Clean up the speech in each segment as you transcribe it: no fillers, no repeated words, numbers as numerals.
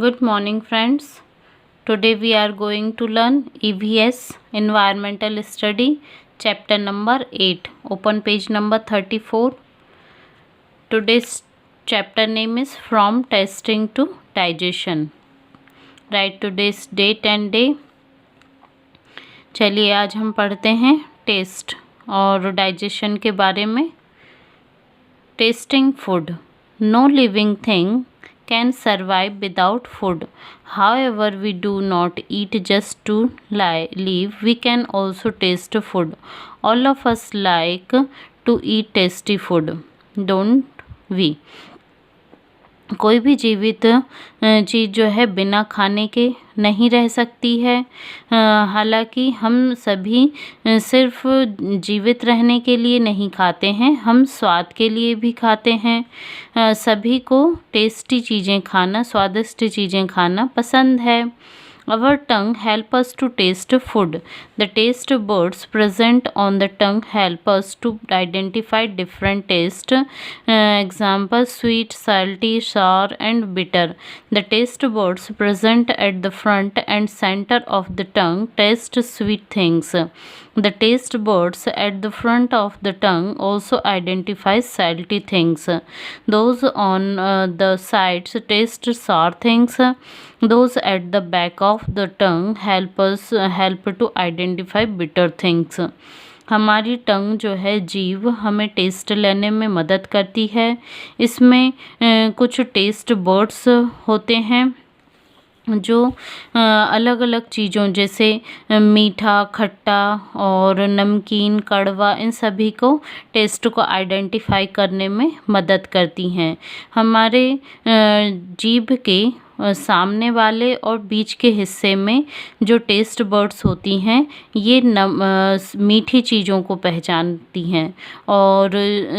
Good morning, friends. Today we are going to learn EVS Environmental Study, chapter number 8. Open page number 34. Today's chapter name is From Testing to Digestion. Write today's date and day. चलिए आज हम पढ़ते हैं test और digestion के बारे में. Testing food. No living thing can survive without food. However, we do not eat just to live. We can also taste food. All of us like to eat tasty food, don't we? कोई भी जीवित चीज़ जो है बिना खाने के नहीं रह सकती है. हालांकि हम सभी सिर्फ जीवित रहने के लिए नहीं खाते हैं, हम स्वाद के लिए भी खाते हैं. सभी को टेस्टी चीज़ें खाना, स्वादिष्ट चीज़ें खाना पसंद है. Our tongue help us to taste food. The taste buds present on the tongue help us to identify different taste. Example: sweet, salty, sour, and bitter. The taste buds present at the front and center of the tongue taste sweet things. The taste buds at the front of the tongue also identify salty things. Those on the sides taste sour things. Those at the back of the tongue help to identify bitter things. हमारी टंग जो है जीभ हमें test लेने में मदद करती है. इसमें कुछ टेस्ट बर्ड्स होते हैं जो अलग अलग चीज़ों जैसे मीठा, खट्टा और नमकीन, कड़वा, इन सभी को टेस्ट को आइडेंटिफाई करने में मदद करती हैं. हमारे जीभ के सामने वाले और बीच के हिस्से में जो टेस्ट बर्ड्स होती हैं ये मीठी चीज़ों को पहचानती हैं और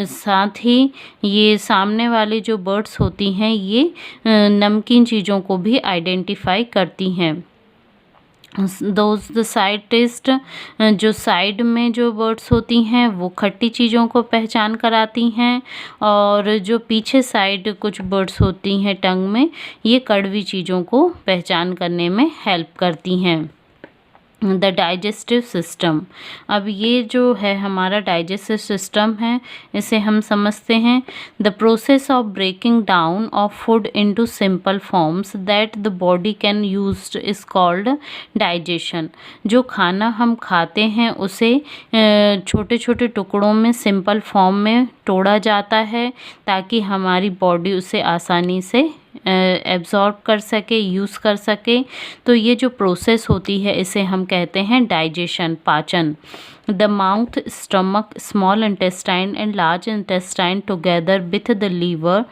साथ ही ये सामने वाले जो बर्ड्स होती हैं ये नमकीन चीज़ों को भी आइडेंटिफाई करती हैं. द साइड टेस्ट, जो साइड में जो बर्ड्स होती हैं वो खट्टी चीज़ों को पहचान कराती हैं और जो पीछे साइड कुछ बर्ड्स होती हैं टंग में ये कड़वी चीज़ों को पहचान करने में हेल्प करती हैं. The digestive system. अब ये जो है हमारा डाइजेस्टिव सिस्टम है इसे हम समझते हैं. The process of breaking down of food into simple forms that the body can use is called digestion. जो खाना हम खाते हैं उसे छोटे छोटे टुकड़ों में सिंपल फॉर्म में तोड़ा जाता है ताकि हमारी बॉडी उसे आसानी से एब्जॉर्ब कर सके, यूज़ कर सके. तो ये जो प्रोसेस होती है इसे हम कहते हैं डाइजेशन, पाचन. The mouth, stomach, small intestine and large intestine together with the liver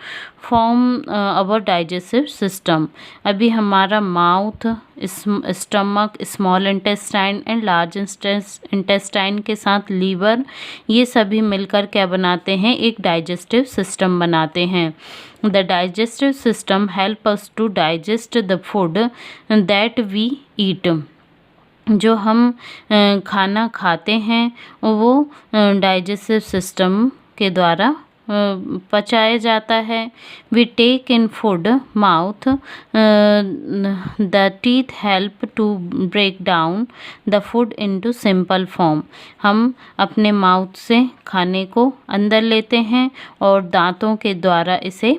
form our digestive system. अभी हमारा mouth, stomach, small intestine and large intestine के साथ लीवर, ये सभी मिलकर क्या बनाते हैं, एक डाइजेस्टिव सिस्टम बनाते हैं. The digestive system help us to digest the food that we eat. जो हम खाना खाते हैं वो डाइजेस्टिव सिस्टम के द्वारा पचाया जाता है. We take in food mouth, the teeth help to break down the food into simple form. हम अपने माउथ से खाने को अंदर लेते हैं और दांतों के द्वारा इसे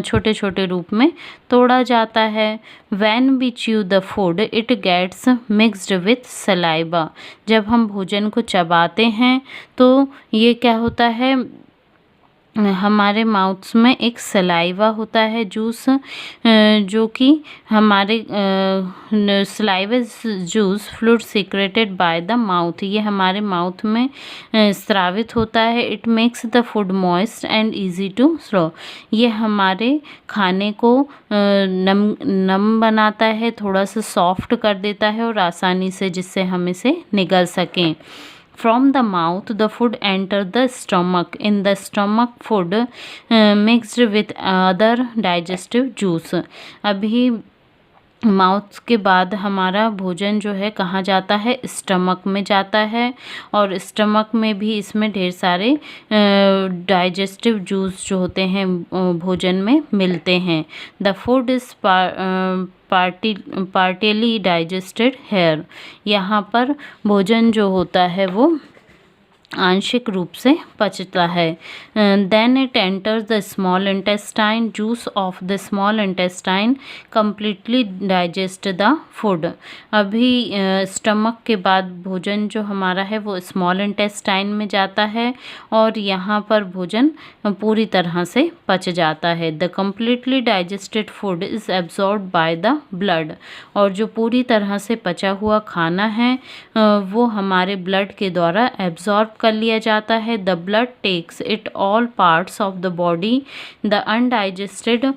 छोटे छोटे रूप में तोड़ा जाता है. When we chew the food, it gets mixed with saliva. जब हम भोजन को चबाते हैं तो ये क्या होता है, हमारे माउथ्स में एक सलाइवा होता है, जूस, जो कि हमारे saliva juice fluid secreted by the mouth. ये हमारे माउथ में स्रावित होता है. It makes the food moist and easy to swallow. ये हमारे खाने को नम बनाता है, थोड़ा सा सॉफ्ट कर देता है और आसानी से जिससे हम इसे निगल सकें. From the mouth, the food enter the stomach. In the stomach, food mixed with other digestive juice. अभी माउथ के बाद हमारा भोजन जो है कहाँ जाता है, स्टमक में जाता है। और स्टमक में भी इसमें ढेर सारे डाइजेस्टिव जूस जो होते हैं भोजन में मिलते हैं। The food is partially digested here. यहाँ पर भोजन जो होता है वो आंशिक रूप से पचता है। Then it enters the small intestine. Juice of the small intestine completely digest the food. अभी स्टमक के बाद भोजन जो हमारा है वो स्मॉल इंटेस्टाइन में जाता है और यहाँ पर भोजन पूरी तरह से पच जाता है। The completely digested food is absorbed by the blood. और जो पूरी तरह से पचा हुआ खाना है वो हमारे ब्लड के द्वारा एब्जॉर्ब कर लिया जाता है। The blood takes it all parts of the body. The undigested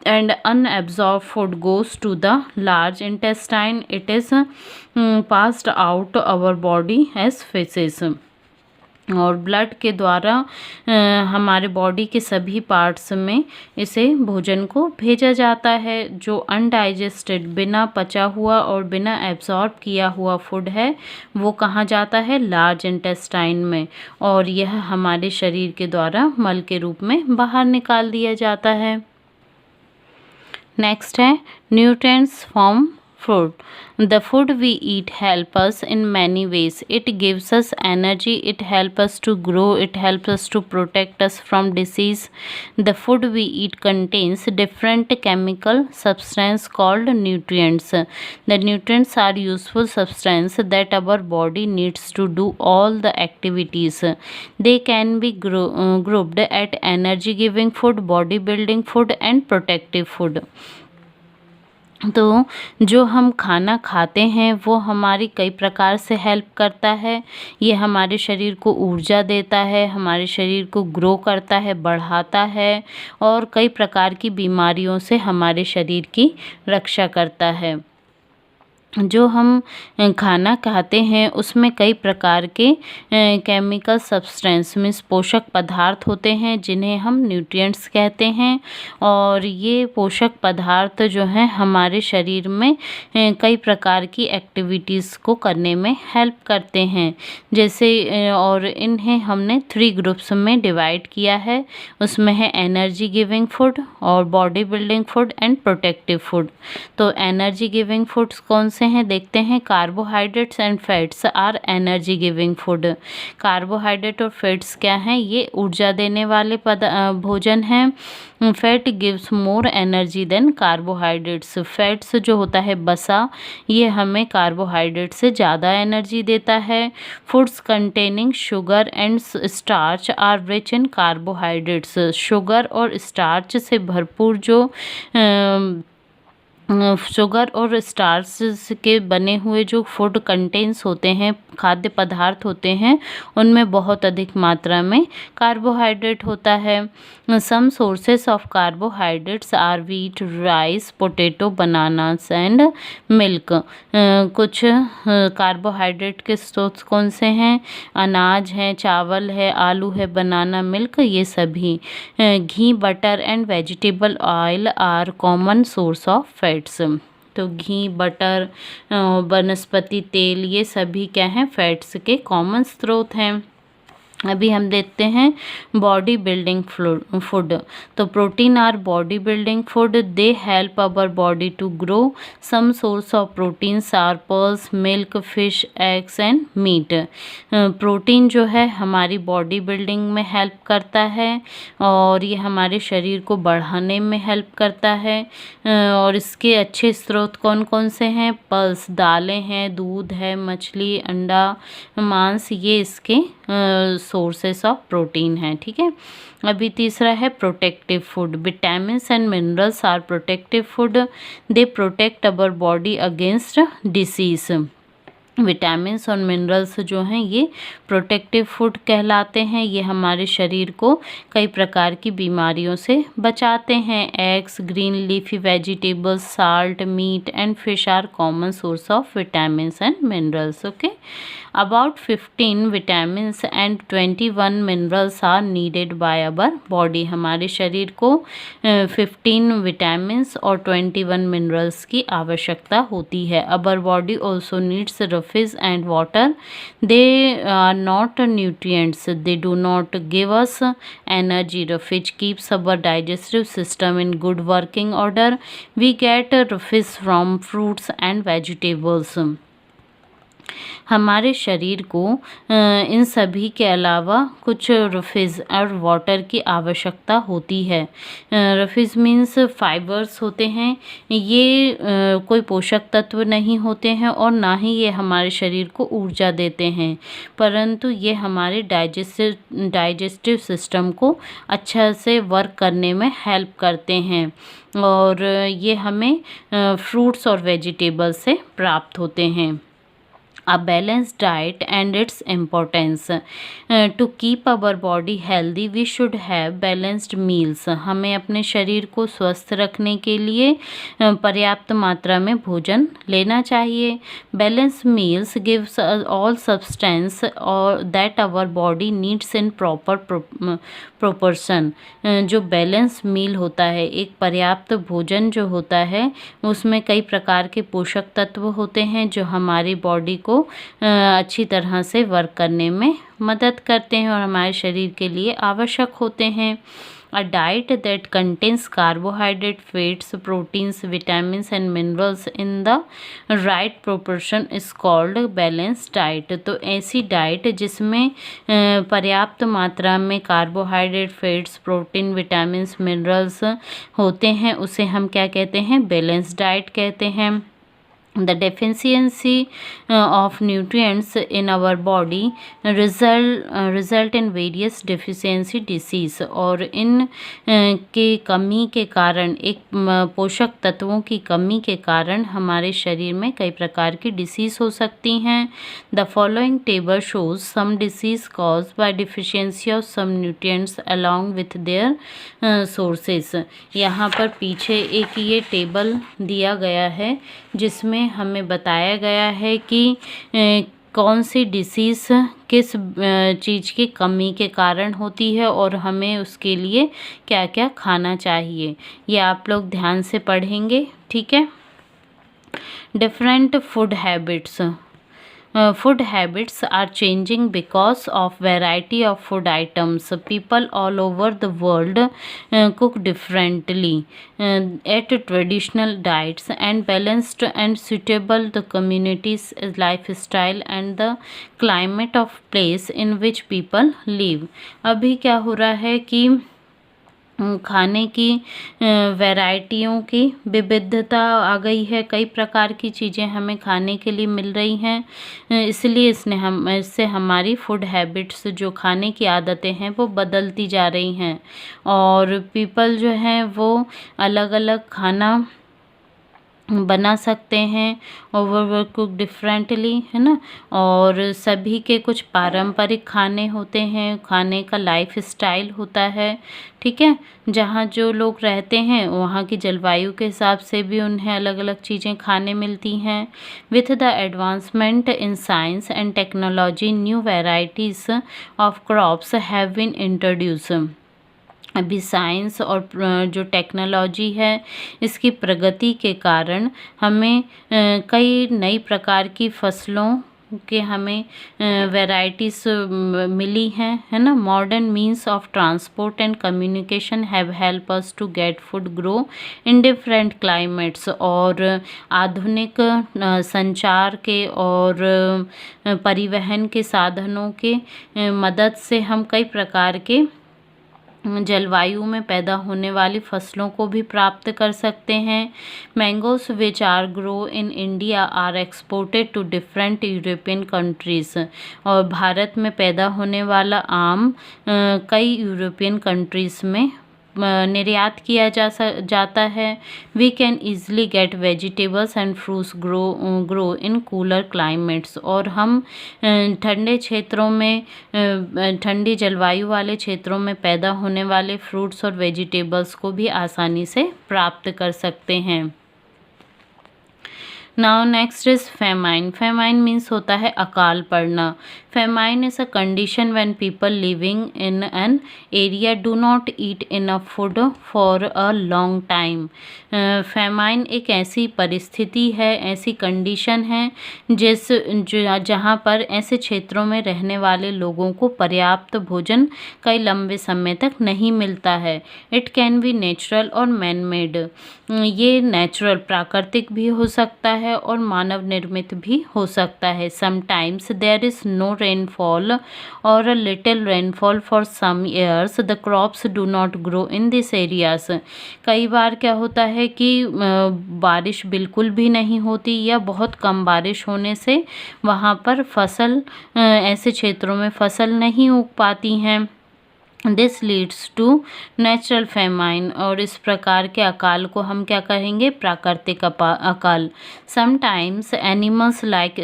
and unabsorbed food goes to the large intestine. It is passed out our body as feces. और ब्लड के द्वारा हमारे बॉडी के सभी पार्ट्स में इसे भोजन को भेजा जाता है। जो अनडाइजेस्टेड बिना पचा हुआ और बिना एब्जॉर्ब किया हुआ फूड है वो कहाँ जाता है, लार्ज इंटेस्टाइन में। और यह हमारे शरीर के द्वारा मल के रूप में बाहर निकाल दिया जाता है। नेक्स्ट है nutrients from food. The food we eat help us in many ways. It gives us energy, it helps us to grow, it helps us to protect us from disease. The food we eat contains different chemical substance called nutrients. The nutrients are useful substance that our body needs to do all the activities. They can be grouped at energy giving food, body building food and protective food. तो जो हम खाना खाते हैं वो हमारी कई प्रकार से हेल्प करता है। ये हमारे शरीर को ऊर्जा देता है, हमारे शरीर को ग्रो करता है, बढ़ाता है और कई प्रकार की बीमारियों से हमारे शरीर की रक्षा करता है। जो हम खाना खाते हैं उसमें कई प्रकार के केमिकल सब्सटेंस मीन्स पोषक पदार्थ होते हैं जिन्हें हम न्यूट्रिएंट्स कहते हैं। और ये पोषक पदार्थ जो हैं हमारे शरीर में कई प्रकार की एक्टिविटीज़ को करने में हेल्प करते हैं। जैसे और इन्हें हमने 3 ग्रुप्स में डिवाइड किया है। उसमें है एनर्जी गिविंग फूड और body building food and protective food. तो एनर्जी गिविंग फूड्स कौन से हैं देखते हैं। Carbohydrates and fats are energy giving food. Carbohydrate और फैट्स क्या हैं, ये ऊर्जा देने वाले भोजन हैं। Fat gives more energy than carbohydrates. Fats जो होता है बसा, ये हमें कार्बोहाइड्रेट से ज़्यादा एनर्जी देता है। Foods containing sugar and starch are rich in carbohydrates. Sugar और स्टार्च से भरपूर जो शुगर और स्टार्च के बने हुए जो फूड कंटेंट्स होते हैं, खाद्य पदार्थ होते हैं, उनमें बहुत अधिक मात्रा में कार्बोहाइड्रेट होता है। Some sources of carbohydrates are wheat, rice, potato, bananas and milk. कुछ कार्बोहाइड्रेट के स्रोत कौन से हैं, अनाज है, चावल है, आलू है, बनाना, मिल्क, ये सभी। घी, butter and vegetable oil are common source of fats. तो घी, बटर, वनस्पति तेल, ये सभी क्या हैं, फैट्स के कॉमन स्रोत हैं। अभी हम देखते हैं बॉडी बिल्डिंग फूड। तो protein are body building food. They help our body to grow. Some source of proteins are pulses, milk, fish, eggs and meat. Protein जो है हमारी बॉडी बिल्डिंग में हेल्प करता है और ये हमारे शरीर को बढ़ाने में हेल्प करता है। और इसके अच्छे स्रोत कौन कौन से हैं, पल्स, दालें हैं, दूध है, मछली, अंडा, मांस, ये इसके सोर्सेस ऑफ प्रोटीन हैं। ठीक है। अभी तीसरा है protective food. Vitamins and minerals are protective food. They protect our body against disease. Vitamins और मिनरल्स जो हैं ये प्रोटेक्टिव फूड कहलाते हैं। ये हमारे शरीर को कई प्रकार की बीमारियों से बचाते हैं। Eggs, green leafy vegetables, salt, meat and fish are common source of vitamins and minerals. Okay, about 15 vitamins and 21 minerals are needed by our body. हमारे शरीर को 15 विटामिन्स और 21 मिनरल्स की आवश्यकता होती है। Our body also needs fish and water. They are not nutrients. They do not give us energy. Fish keeps our digestive system in good working order. We get fish from fruits and vegetables. हमारे शरीर को इन सभी के अलावा कुछ रफीज़ और water की आवश्यकता होती है। रफीज़ मीन्स फाइबर्स होते हैं। ये कोई पोषक तत्व नहीं होते हैं और ना ही ये हमारे शरीर को ऊर्जा देते हैं, परंतु ये हमारे डाइजेस्टिव सिस्टम को अच्छा से वर्क करने में हेल्प करते हैं और ये हमें फ्रूट्स और वेजिटेबल्स से प्राप्त होते हैं। A balanced diet and its importance. To keep our body healthy, we should have balanced meals. हमें अपने शरीर को स्वस्थ रखने के लिए पर्याप्त मात्रा में भोजन लेना चाहिए। Balanced meals gives us all substance or that our body needs in proper proportion. जो बैलेंस मील होता है, एक पर्याप्त भोजन जो होता है, उसमें कई प्रकार के पोषक तत्व होते हैं जो हमारी बॉडी को अच्छी तरह से वर्क करने में मदद करते हैं और हमारे शरीर के लिए आवश्यक होते हैं। A diet that contains carbohydrate, fats, proteins, vitamins and minerals in the right proportion is called balanced diet. तो ऐसी डाइट जिसमें पर्याप्त मात्रा में carbohydrate, fats, protein, vitamins, minerals होते हैं उसे हम क्या कहते हैं? बैलेंस डाइट कहते हैं। The deficiency of nutrients in our body result in various deficiency disease. और इन के कमी के कारण, एक पोषक तत्वों की कमी के कारण हमारे शरीर में कई प्रकार की डिसीज हो सकती हैं। The following table shows some disease caused by deficiency of some nutrients along with their sources. यहाँ पर पीछे एक ये टेबल दिया गया है जिसमें हमें बताया गया है कि कौन सी डिसीज़ किस चीज़ की कमी के कारण होती है और हमें उसके लिए क्या क्या खाना चाहिए। ये आप लोग ध्यान से पढ़ेंगे, ठीक है। Different food habits. Food habits are changing because of variety of food items. People all over the world cook differently at traditional diets and balanced and suitable the community's lifestyle and the climate of place in which people live. अभी क्या हो रहा है कि खाने की वैरायटियों की विविधता आ गई है। कई प्रकार की चीज़ें हमें खाने के लिए मिल रही हैं, इसलिए इससे हमारी फूड हैबिट्स, जो खाने की आदतें हैं, वो बदलती जा रही हैं और पीपल जो हैं वो अलग अलग खाना बना सकते हैं, ओवर कुक डिफरेंटली, है ना। और सभी के कुछ पारंपरिक खाने होते हैं, खाने का लाइफ स्टाइल होता है, ठीक है। जहाँ जो लोग रहते हैं वहाँ की जलवायु के हिसाब से भी उन्हें अलग अलग चीज़ें खाने मिलती हैं। With the advancement in science and technology, new varieties of crops have been introduce. अभी साइंस और जो टेक्नोलॉजी है इसकी प्रगति के कारण हमें कई नई प्रकार की फसलों के हमें वैरायटीज़ मिली हैं, है ना। Modern means of transport and communication have help us to get food grow in different climates. और आधुनिक संचार के और परिवहन के साधनों के मदद से हम कई प्रकार के जलवायु में पैदा होने वाली फसलों को भी प्राप्त कर सकते हैं। Mangoes which are grow in India are exported to different European countries. और भारत में पैदा होने वाला आम कई यूरोपियन कंट्रीज़ में निर्यात किया जाता है। We can easily get vegetables and fruits grow in cooler climates. और हम ठंडे क्षेत्रों में ठंडी जलवायु वाले क्षेत्रों में पैदा होने वाले फ्रूट्स और वेजिटेबल्स को भी आसानी से प्राप्त कर सकते हैं। Now next is famine. Famine means होता है अकाल पड़ना। Famine is a condition when people living in an area do not eat enough food for a long time. Famine एक ऐसी परिस्थिति है, ऐसी कंडीशन है जहाँ पर ऐसे क्षेत्रों में रहने वाले लोगों को पर्याप्त भोजन कई लंबे समय तक नहीं मिलता है। इट कैन बी नेचुरल और मैन मेड। ये नेचुरल प्राकृतिक भी हो सकता है और मानव निर्मित भी हो सकता है। Sometimes there is no rainfall or a little rainfall for some years the crops do not grow in this areas. कई बार क्या होता है कि बारिश बिल्कुल भी नहीं होती या बहुत कम बारिश होने से वहाँ पर फसल ऐसे क्षेत्रों में फसल नहीं उग पाती हैं। This leads to natural famine. और इस प्रकार के अकाल को हम क्या कहेंगे? प्राकृतिक अकाल। Sometimes animals like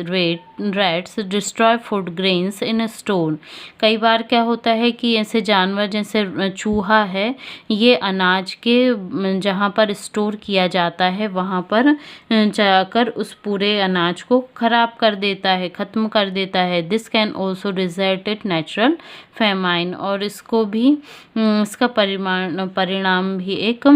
rats destroy food grains इन अ स्टोर। कई बार क्या होता है कि ऐसे जानवर जैसे चूहा है, ये अनाज के जहाँ पर स्टोर किया जाता है वहाँ पर जाकर उस पूरे अनाज को खराब कर देता है, ख़त्म कर देता है। This can also result it natural famine. और इसका परिणाम भी एक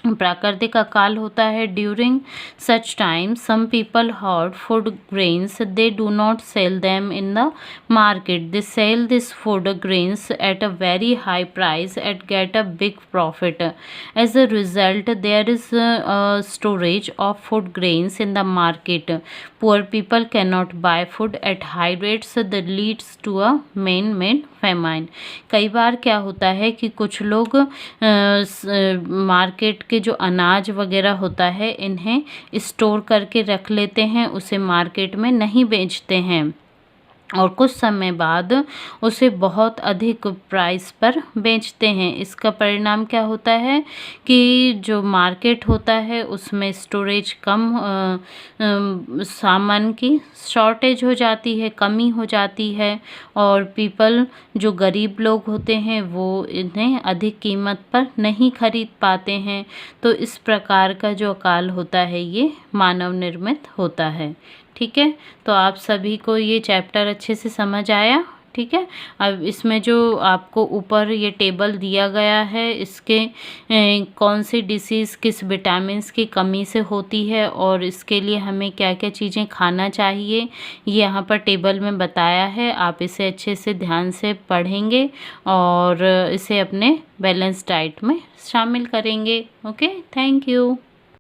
प्राकृतिक अकाल होता है। During such time some people hoard food grains they do not sell them in the market. They sell this food grains at a very high price at get a big profit. As a result there is storage of food grains in the market. Poor people can not buy food at high rates that leads to a man made famine. कई बार क्या होता है कि कुछ लोग market के जो अनाज वगैरह होता है इन्हें स्टोर करके रख लेते हैं, उसे मार्केट में नहीं बेचते हैं और कुछ समय बाद उसे बहुत अधिक प्राइस पर बेचते हैं। इसका परिणाम क्या होता है कि जो मार्केट होता है उसमें स्टोरेज कम सामान की शॉर्टेज हो जाती है, कमी हो जाती है और पीपल जो गरीब लोग होते हैं वो इन्हें अधिक कीमत पर नहीं खरीद पाते हैं। तो इस प्रकार का जो अकाल होता है ये मानव निर्मित होता है। ठीक है, तो आप सभी को ये चैप्टर अच्छे से समझ आया। ठीक है, अब इसमें जो आपको ऊपर ये टेबल दिया गया है इसके कौन सी डिसीज़ किस विटामिन्स की कमी से होती है और इसके लिए हमें क्या क्या चीज़ें खाना चाहिए ये यहाँ पर टेबल में बताया है। आप इसे अच्छे से ध्यान से पढ़ेंगे और इसे अपने बैलेंस डाइट में शामिल करेंगे। Okay, thank you.